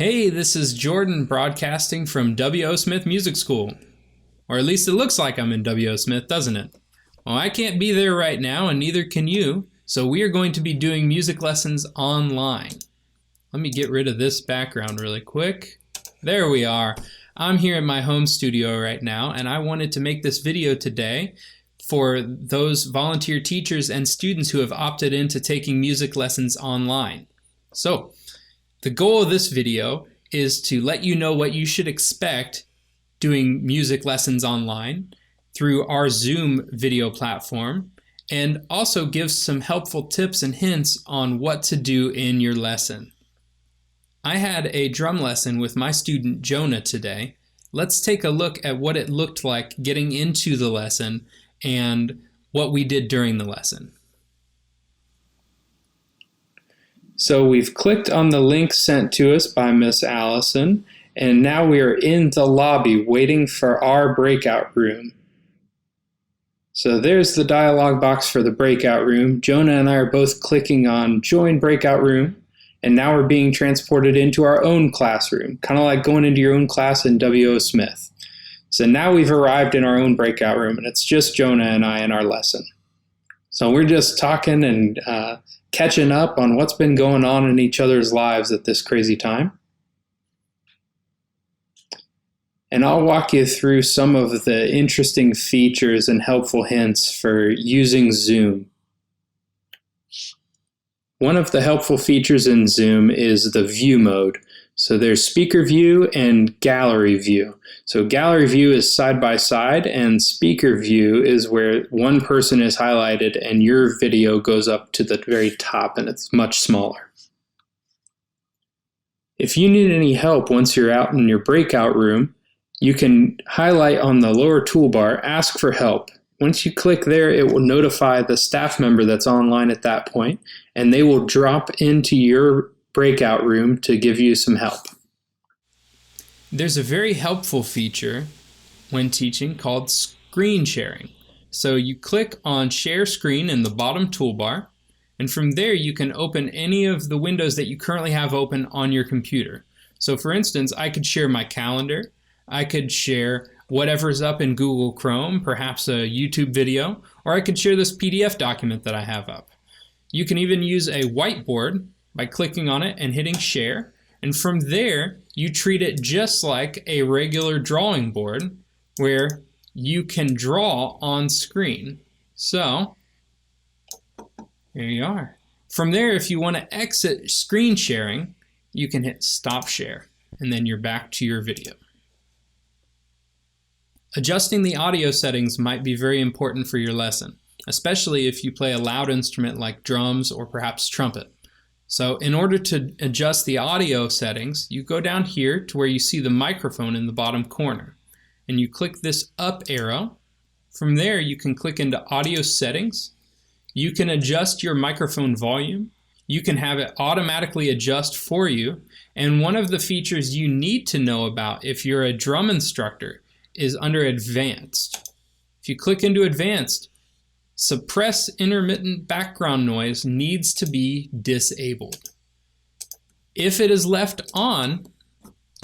Hey, this is Jordan broadcasting from W.O. Smith Music School. Or at least it looks like I'm in W.O. Smith, doesn't it? Well, I can't be there right now, and neither can you, so we are going to be doing music lessons online. Let me get rid of this background really quick. There we are. I'm here in my home studio right now, and I wanted to make this video today for those volunteer teachers and students who have opted into taking music lessons online. So, the goal of this video is to let you know what you should expect doing music lessons online through our Zoom video platform, and also give some helpful tips and hints on what to do in your lesson. I had a drum lesson with my student Jonah today. Let's take a look at what it looked like getting into the lesson and what we did during the lesson. So we've clicked on the link sent to us by Miss Allison, and now we are in the lobby waiting for our breakout room. So there's the dialog box for the breakout room. Jonah and I are both clicking on Join Breakout Room, and now we're being transported into our own classroom, kind of like going into your own class in W.O. Smith. So now we've arrived in our own breakout room, and it's just Jonah and I in our lesson. So we're just talking and catching up on what's been going on in each other's lives at this crazy time. And I'll walk you through some of the interesting features and helpful hints for using Zoom. One of the helpful features in Zoom is the view mode. So there's speaker view and gallery view. So gallery view is side by side, and speaker view is where one person is highlighted and your video goes up to the very top and it's much smaller. If you need any help once you're out in your breakout room, you can highlight on the lower toolbar, Ask for Help. Once you click there, it will notify the staff member that's online at that point, and they will drop into your breakout room to give you some help. There's a very helpful feature when teaching called screen sharing. So you click on Share Screen in the bottom toolbar, and from there you can open any of the windows that you currently have open on your computer. So for instance, I could share my calendar, I could share whatever's up in Google Chrome, perhaps a YouTube video, or I could share this PDF document that I have up. You can even use a whiteboard by clicking on it and hitting share, and from there you treat it just like a regular drawing board where you can draw on screen. So here you are. From there, if you want to exit screen sharing, you can hit stop share, and then you're back to your video. Adjusting the audio settings might be very important for your lesson, especially if you play a loud instrument like drums or perhaps trumpet. So in order to adjust the audio settings, you go down here to where you see the microphone in the bottom corner, and you click this up arrow. From there, you can click into audio settings. You can adjust your microphone volume. You can have it automatically adjust for you. And one of the features you need to know about if you're a drum instructor is under Advanced. If you click into Advanced, Suppress intermittent background noise needs to be disabled. If it is left on,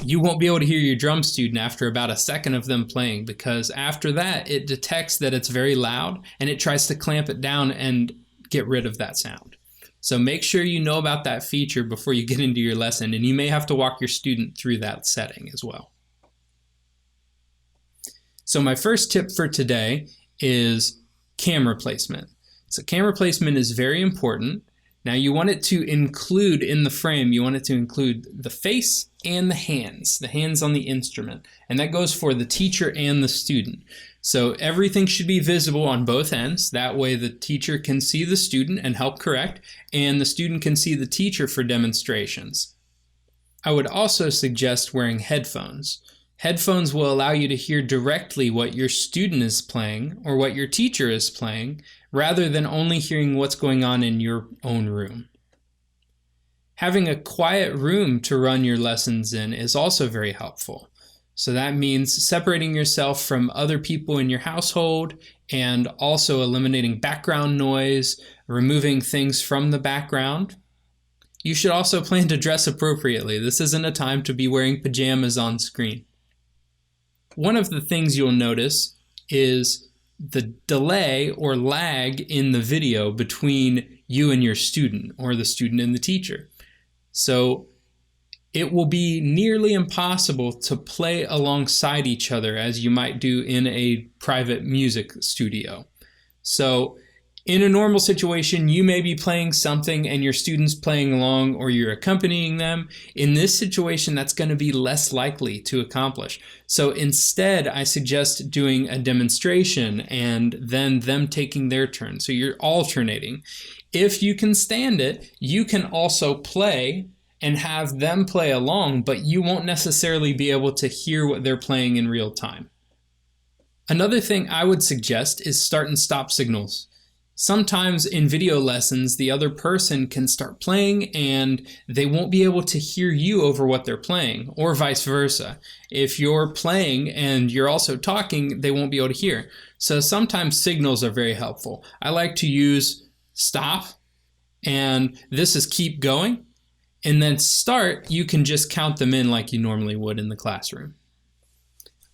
you won't be able to hear your drum student after about a second of them playing, because after that it detects that it's very loud and it tries to clamp it down and get rid of that sound. So make sure you know about that feature before you get into your lesson, and you may have to walk your student through that setting as well. So my first tip for today is camera placement. So camera placement is very important. Now you want it to include in the frame, you want it to include the face and the hands on the instrument. And that goes for the teacher and the student. So everything should be visible on both ends. That way the teacher can see the student and help correct, and the student can see the teacher for demonstrations. I would also suggest wearing headphones. Headphones will allow you to hear directly what your student is playing or what your teacher is playing, rather than only hearing what's going on in your own room. Having a quiet room to run your lessons in is also very helpful. So that means separating yourself from other people in your household, and also eliminating background noise, removing things from the background. You should also plan to dress appropriately. This isn't a time to be wearing pajamas on screen. One of the things you'll notice is the delay or lag in the video between you and your student, or the student and the teacher. So it will be nearly impossible to play alongside each other as you might do in a private music studio. So in a normal situation, you may be playing something and your student's playing along, or you're accompanying them. In this situation, that's going to be less likely to accomplish. So instead, I suggest doing a demonstration and then them taking their turn. So you're alternating. If you can stand it, you can also play and have them play along, but you won't necessarily be able to hear what they're playing in real time. Another thing I would suggest is start and stop signals. Sometimes in video lessons, the other person can start playing and they won't be able to hear you over what they're playing, or vice versa. If you're playing and you're also talking, they won't be able to hear. So sometimes signals are very helpful. I like to use stop, and this is keep going. And then start, you can just count them in like you normally would in the classroom.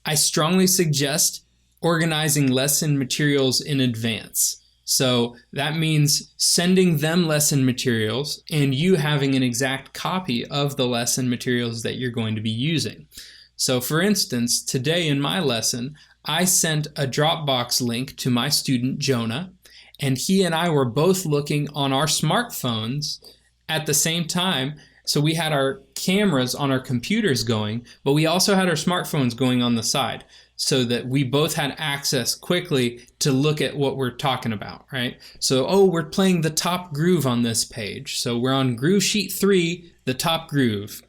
I strongly suggest organizing lesson materials in advance. So that means sending them lesson materials and you having an exact copy of the lesson materials that you're going to be using. So for instance, today in my lesson, I sent a Dropbox link to my student Jonah, and he and I were both looking on our smartphones at the same time. So we had our cameras on our computers going, but we also had our smartphones going on the side, so that we both had access quickly to look at what we're talking about, right? So, we're playing the top groove on this page. So we're on groove sheet 3, the top groove.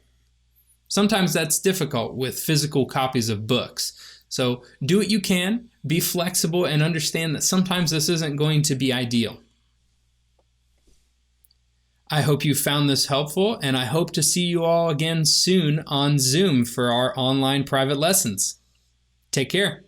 Sometimes that's difficult with physical copies of books. So do what you can, be flexible, and understand that sometimes this isn't going to be ideal. I hope you found this helpful, and I hope to see you all again soon on Zoom for our online private lessons. Take care.